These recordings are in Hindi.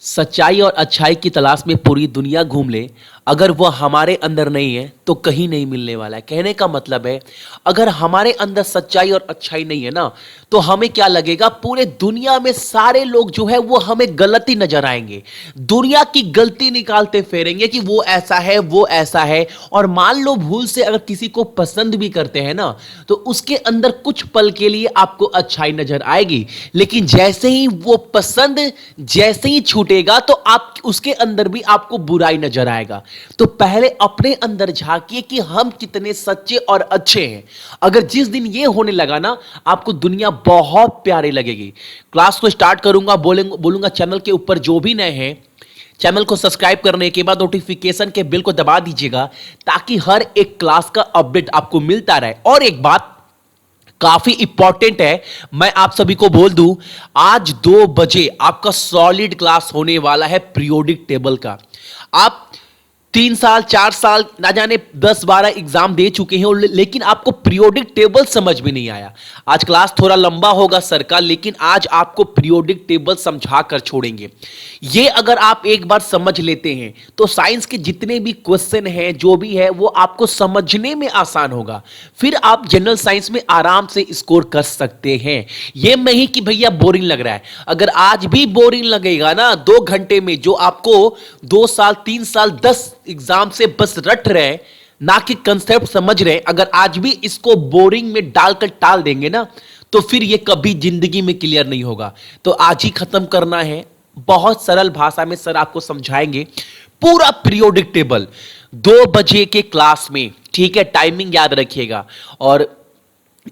सच्चाई और अच्छाई की तलाश में पूरी दुनिया घूम ले, अगर वो हमारे अंदर नहीं है तो कहीं नहीं मिलने वाला है। कहने का मतलब है, अगर हमारे अंदर सच्चाई और अच्छाई नहीं है ना, तो हमें क्या लगेगा, पूरे दुनिया में सारे लोग जो है वो हमें गलती नजर आएंगे, दुनिया की गलती निकालते फिरेंगे कि वो ऐसा है, वो ऐसा है। और मान लो भूल से अगर किसी को पसंद भी करते हैं ना, तो उसके अंदर कुछ पल के लिए आपको अच्छाई नजर आएगी, लेकिन जैसे ही वो पसंद जैसे ही छूटेगा तो आप उसके अंदर भी आपको बुराई नजर आएगा। तो पहले अपने अंदर झांकिए कि हम कितने सच्चे और अच्छे हैं। अगर जिस दिन ये होने लगा ना, आपको दुनिया बहुत प्यारी लगेगी। क्लास को स्टार्ट करूंगा, बोलूंगा चैनल के ऊपर जो भी नए हैं, चैनल को सब्सक्राइब करने के बाद नोटिफिकेशन के बेल को दबा दीजिएगा, ताकि हर एक क्लास का अपडेट आपको मिलता रहे। और एक बात काफी इंपॉर्टेंट है, मैं आप सभी को बोल दूं, आज 2 बजे आपका सॉलिड क्लास होने वाला है पीरियोडिक टेबल का। आप 3 साल 4 साल ना जाने 10-12 एग्जाम दे चुके हैं, लेकिन आपको पीरियोडिक टेबल समझ में नहीं आया। आज क्लास थोड़ा लंबा होगा सर का, लेकिन आज आपको पीरियोडिक टेबल समझा कर छोड़ेंगे। ये अगर आप एक बार समझ लेते हैं तो साइंस के जितने भी क्वेश्चन हैं, जो भी है, वो आपको समझने में आसान होगा। फिर आप जनरल साइंस में आराम से स्कोर कर सकते हैं। ये नहीं कि भैया बोरिंग लग रहा है। अगर आज भी बोरिंग लगेगा ना, 2 घंटे में जो आपको 2 साल 3 साल 10 एग्जाम से बस रट रहे, ना कि कंसेप्ट समझ रहे, अगर आज भी इसको बोरिंग में डालकर टाल देंगे ना, तो फिर ये कभी जिंदगी में क्लियर नहीं होगा। तो आज ही खत्म करना है। बहुत सरल भाषा में सर आपको समझाएंगे पूरा पीरियोडिक टेबल 2 बजे के क्लास में। ठीक है, टाइमिंग याद रखिएगा। और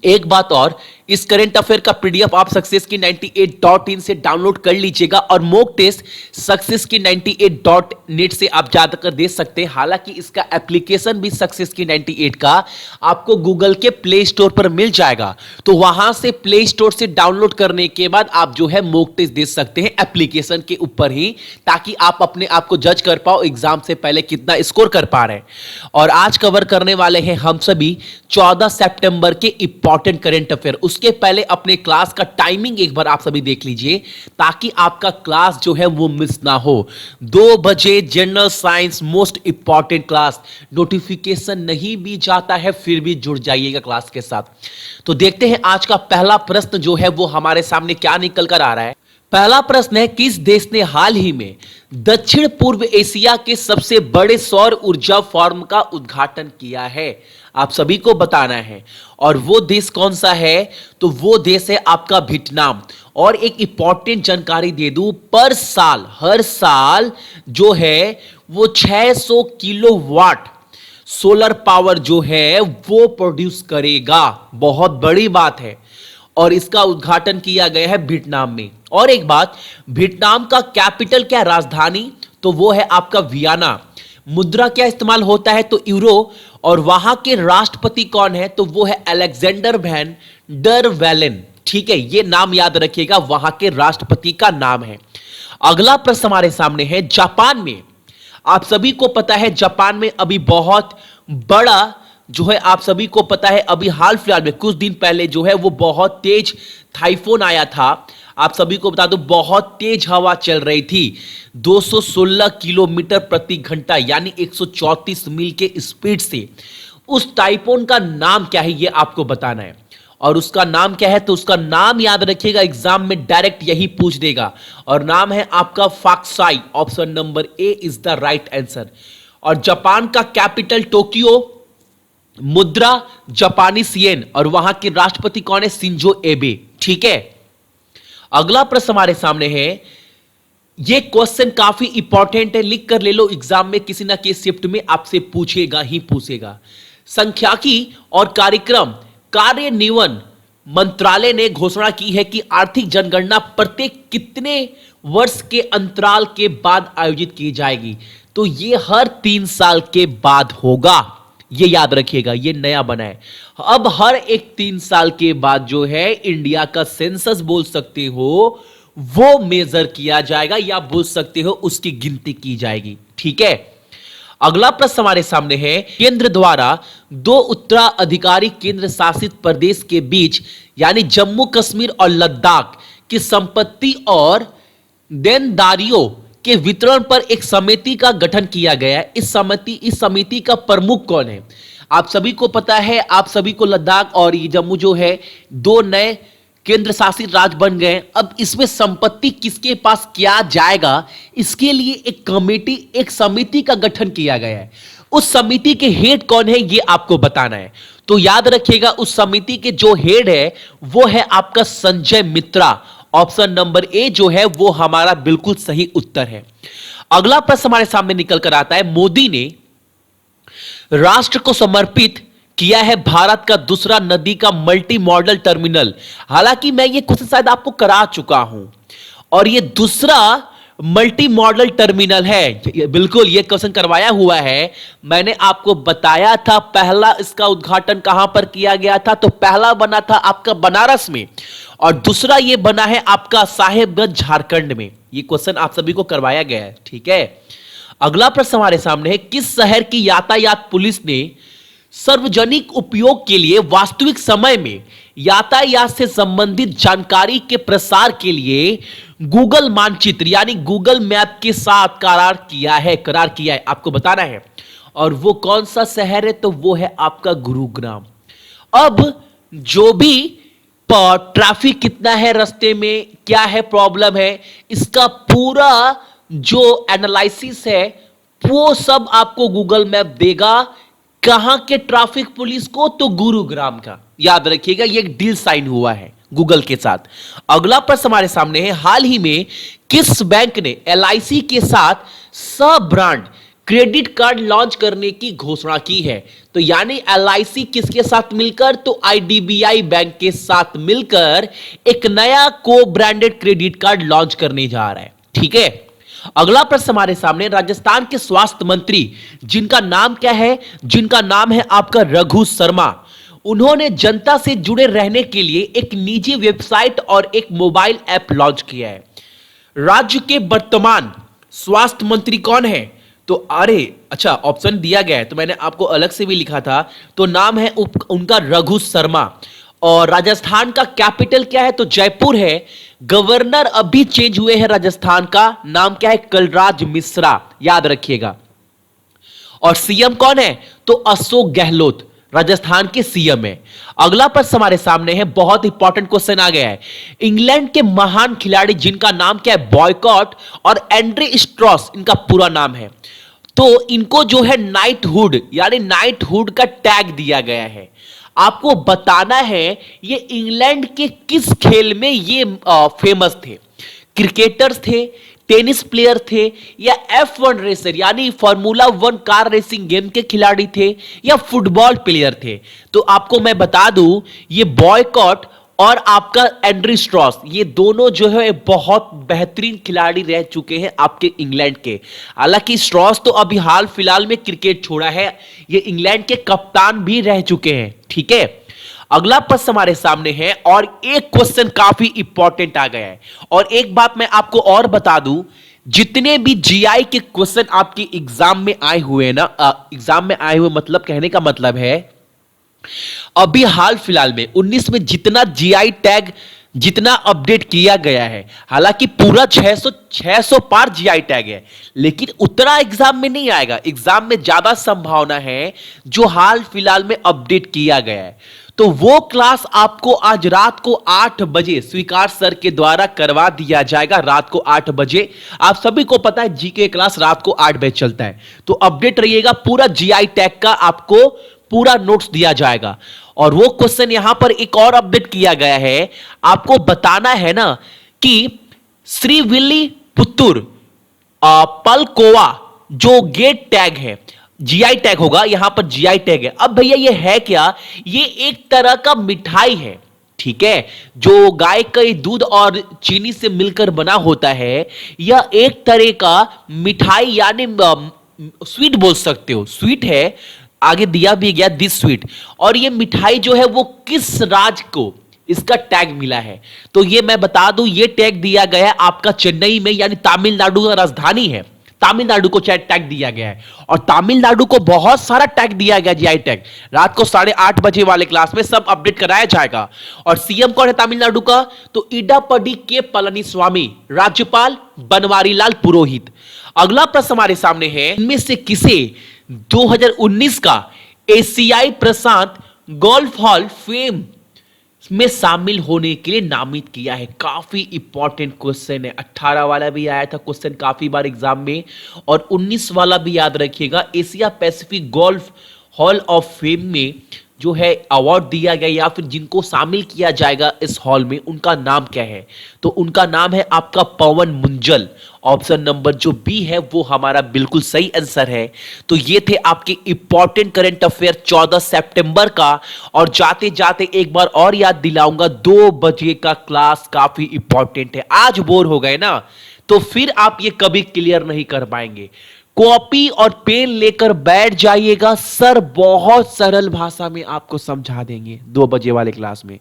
एक बात और, इस करंट अफेयर का पीडीएफ आप सक्सेस की 98.in से डाउनलोड कर लीजिएगा, और मॉक टेस्ट सक्सेस की 98.net से आप जाकर दे सकते हैं। हालांकि इसका एप्लीकेशन भी सक्सेस की 98 का आपको गूगल के प्ले स्टोर पर मिल जाएगा, तो वहां से प्ले स्टोर से डाउनलोड करने के बाद आप जो है मॉक टेस्ट दे सकते हैं एप्लीकेशन के ऊपर ही, ताकि आप अपने आप को जज कर पाओ एग्जाम से पहले कितना स्कोर कर पा रहे हैं। और आज कवर करने वाले हैं हम सभी 14 सितंबर के इंपॉर्टेंट करंट अफेयर। उसके पहले अपने क्लास का टाइमिंग एक बार आप सभी देख लीजिए, ताकि आपका क्लास जो है वो मिस ना हो। 2 बजे general science most important class. Notification नहीं भी जाता है फिर भी जुड़ जाइएगा क्लास के साथ। तो देखते हैं आज का पहला प्रश्न जो है वो हमारे सामने क्या निकल कर आ रहा है। पहला प्रश्न है, किस देश ने हाल ही में दक्षिण पूर्व एशिया के सबसे बड़े सौर ऊर्जा फार्म का उद्घाटन किया है? आप सभी को बताना है। और वो देश कौन सा है? तो वो देश है आपका वियतनाम। और एक इंपॉर्टेंट जानकारी दे दूं, पर साल, हर साल जो है वो 600 किलोवाट सोलर पावर जो है वो प्रोड्यूस करेगा। बहुत बड़ी बात है। और इसका उद्घाटन किया गया है वियतनाम में। और एक बात, वियतनाम का कैपिटल क्या, राजधानी? तो वो है आपका वियना। मुद्रा क्या इस्तेमाल होता है? तो यूरो। और वहां के राष्ट्रपति कौन है? तो वो है अलेक्जेंडर वैन डर वेलेन। ठीक है, ये नाम याद रखिएगा, वहां के राष्ट्रपति का नाम है। अगला प्रश्न हमारे सामने है, जापान में, आप सभी को पता है जापान में अभी बहुत बड़ा जो है, आप सभी को पता है अभी हाल फिलहाल में कुछ दिन पहले जो है वो बहुत तेज टाइफून आया था। आप सभी को बता दो, बहुत तेज हवा चल रही थी, 216 किलोमीटर प्रति घंटा यानी 134 मील के स्पीड से। उस टाइफून का नाम क्या है ये आपको बताना है। और उसका नाम क्या है? तो उसका नाम याद रखिएगा, एग्जाम में डायरेक्ट यही पूछ देगा। और नाम है आपका फाक्साई। Option number A is the right answer. और जापान का कैपिटल टोक्यो, मुद्रा जापानी येन, और वहां के राष्ट्रपति कौन है? शिंजो एबे। ठीक है, अगला प्रश्न हमारे सामने है, यह क्वेश्चन काफी इंपॉर्टेंट है, लिख कर ले लो, एग्जाम में किसी ना किसी शिफ्ट में आपसे पूछेगा ही पूछेगा। सांख्यिकी और कार्यक्रम कार्यान्वयन मंत्रालय ने घोषणा की है कि आर्थिक जनगणना प्रत्येक कितने वर्ष के अंतराल के बाद आयोजित की जाएगी? तो यह हर 3 साल के बाद होगा। ये याद रखिएगा, ये नया बना है। अब हर एक 3 साल के बाद जो है इंडिया का सेंसस बोल सकते हो वो मेजर किया जाएगा, या बोल सकते हो उसकी गिनती की जाएगी। ठीक है, अगला प्रश्न हमारे सामने है, केंद्र द्वारा 2 उत्तराधिकारी केंद्र शासित प्रदेश के बीच यानी जम्मू कश्मीर और लद्दाख की संपत्ति और देनदारियों के वितरण पर एक समिति का गठन किया गया है। इस समिति का प्रमुख कौन है? आप सभी को पता है, आप सभी को लद्दाख और ये जम्मू जो है दो नए केंद्र शासित राज्य बन गए। अब इसमें संपत्ति किसके पास किया जाएगा, इसके लिए एक कमेटी, एक समिति का गठन किया गया है। उस समिति के हेड कौन है ये आपको बताना है। तो याद रखिएगा, उस समिति के जो हेड है वो है आपका संजय मित्रा। ऑप्शन नंबर ए जो है वो हमारा बिल्कुल सही उत्तर है। अगला प्रश्न हमारे सामने निकल कर आता है, मोदी ने राष्ट्र को समर्पित किया है भारत का दूसरा नदी का मल्टी मॉडल टर्मिनल। हालांकि मैं ये क्वेश्चन शायद आपको करा चुका हूं, और ये दूसरा मल्टी मॉडल टर्मिनल है, बिल्कुल ये क्वेश्चन करवाया हुआ है। मैंने आपको बताया था पहला इसका उद्घाटन कहां पर किया गया था, तो पहला बना था आपका बनारस में और दूसरा ये बना है आपका साहेबगंज झारखंड में। ये क्वेश्चन आप सभी को करवाया गया है, ठीक है। अगला प्रश्न हमारे सामने है, किस शहर की यातायात पुलिस ने सार्वजनिक उपयोग के लिए वास्तविक समय में यातायात से संबंधित जानकारी के प्रसार के लिए गूगल मानचित्र यानी गूगल मैप के साथ करार किया है आपको बताना है। और वो कौन सा शहर है, तो वो है आपका गुरुग्राम। अब जो भी ट्रैफिक कितना है रास्ते में, क्या है प्रॉब्लम है, इसका पूरा जो एनालिसिस है वो सब आपको गूगल मैप देगा। कहां के ट्रैफिक पुलिस को, तो गुरुग्राम का। याद रखिएगा, ये एक डील साइन हुआ है गूगल के साथ। अगला प्रश्न हमारे सामने है, हाल ही में किस बैंक ने एलआईसी के साथ सब ब्रांड क्रेडिट कार्ड लॉन्च करने की घोषणा की है? तो यानी एलआईसी किसके साथ मिलकर, तो आईडीबीआई बैंक के साथ मिलकर एक नया को ब्रांडेड क्रेडिट कार्ड लॉन्च करने जा रहा है, ठीक है। अगला प्रश्न हमारे सामने, राजस्थान के स्वास्थ्य मंत्री जिनका नाम क्या है, जिनका नाम है आपका रघु शर्मा, उन्होंने जनता से जुड़े रहने के लिए एक निजी वेबसाइट और एक मोबाइल ऐप लॉन्च किया है। राज्य के वर्तमान स्वास्थ्य मंत्री कौन है? तो अरे अच्छा, ऑप्शन दिया गया है तो मैंने आपको अलग से भी लिखा था, तो नाम है उनका रघु शर्मा। और राजस्थान का कैपिटल क्या है, तो जयपुर है। गवर्नर अभी चेंज हुए हैं राजस्थान का, नाम क्या है, कलराज मिश्रा, याद रखिएगा। और सीएम कौन है, तो अशोक गहलोत राजस्थान के सीएम है। अगला प्रश्न हमारे सामने है, बहुत इंपॉर्टेंट क्वेश्चन आ गया है। इंग्लैंड के महान खिलाड़ी जिनका नाम क्या है, बॉयकॉट और एंड्रे स्ट्रॉस इनका पूरा नाम है, तो इनको जो है नाइटहुड यानी नाइटहुड का टैग दिया गया है। आपको बताना है ये इंग्लैंड के किस खेल में ये फेमस थे, क्रिकेटर्स थे, टेनिस प्लेयर थे, या F1 रेसर यानी फार्मूला 1 कार रेसिंग गेम के खिलाड़ी थे, या फुटबॉल प्लेयर थे। तो आपको मैं बता दूं, ये बॉयकॉट और आपका एंड्रे स्ट्रॉस, ये दोनों जो है बहुत बेहतरीन खिलाड़ी रह चुके हैं आपके इंग्लैंड के। हालांकि स्ट्रॉस तो अभी हाल फिलहाल में क्रिकेट छोड़ा है, ये इंग्लैंड के कप्तान भी रह चुके हैं, ठीक है। अगला प्रश्न हमारे सामने है, और एक क्वेश्चन काफी इंपॉर्टेंट आ गया है। और एक बात मैं आपको और बता दूं, जितने भी जीआई के क्वेश्चन आपके एग्जाम में आए हुए ना, एग्जाम में आए हुए मतलब कहने का मतलब है अभी हाल फिलहाल में 19 में जितना जीआई टैग जितना अपडेट किया गया है, हालांकि पूरा 600 पार जीआई टैग है, लेकिन उतना एग्जाम में नहीं आएगा। एग्जाम में ज्यादा संभावना है जो हाल फिलहाल में अपडेट किया गया है। तो वो क्लास आपको आज रात को 8 बजे स्वीकार सर के द्वारा करवा दिया जाएगा। रात को 8 बजे, आप सभी को पता है जीके क्लास रात को 8 बजे चलता है, तो अपडेट रहिएगा। पूरा जीआई टैग का आपको पूरा नोट्स दिया जाएगा। और वो क्वेश्चन यहां पर एक और अपडेट किया गया है, आपको बताना है ना कि श्रीविल्लीपुतुर पलकोवा जो गेट टैग है, जीआई टैग होगा, यहां पर जीआई टैग है। अब भैया ये है क्या, ये एक तरह का मिठाई है, ठीक है, जो गाय के दूध और चीनी से मिलकर बना होता है। यह एक तरह का मिठाई यानी स्वीट बोल सकते हो, स्वीट है, आगे दिया भी गया दिस स्वीट। और ये मिठाई जो है वो किस राज्य को इसका टैग मिला है, तो ये मैं बता दूं, ये टैग दिया गया आपका चेन्नई में, यानी तमिलनाडु का राजधानी है, तमिलनाडु को टैग दिया गया है और तमिलनाडु को बहुत सारा टैग दिया गया, जीआई टैग। रात को 8:30 वाले क्लास में सब अपडेट कराया जाएगा। और सीएम कौन है तमिलनाडु का? तो इडापडी के पलनीस्वामी, राज्यपाल बनवारी लाल पुरोहित। अगला प्रश्न हमारे सामने है, इनमें से किसे 2019 का एशियाई प्रशांत गोल्फ हॉल फेम में शामिल होने के लिए नामित किया है? काफी इंपॉर्टेंट क्वेश्चन है। 18 वाला भी आया था क्वेश्चन काफी बार एग्जाम में, और 19 वाला भी याद रखिएगा। Asia Pacific golf hall of fame में जो है अवार्ड दिया गया या फिर जिनको शामिल किया जाएगा इस हॉल में, उनका नाम क्या है? तो उनका नाम है आपका पवन मुंजल। ऑप्शन नंबर जो बी है वो हमारा बिल्कुल सही आंसर है। तो ये थे आपके इंपॉर्टेंट करंट अफेयर 14 सितंबर का। और जाते जाते एक बार और याद दिलाऊंगा, 2 बजे का क्लास काफी इंपॉर्टेंट है। आज बोर हो गए ना, तो फिर आप ये कभी क्लियर नहीं कर पाएंगे। कॉपी और पेन लेकर बैठ जाइएगा, सर बहुत सरल भाषा में आपको समझा देंगे 2 बजे वाले क्लास में।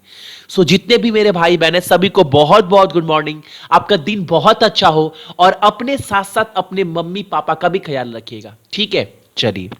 सो जितने भी मेरे भाई बहन हैं सभी को बहुत बहुत गुड मॉर्निंग। आपका दिन बहुत अच्छा हो और अपने साथ साथ अपने मम्मी पापा का भी ख्याल रखिएगा, ठीक है? चलिए।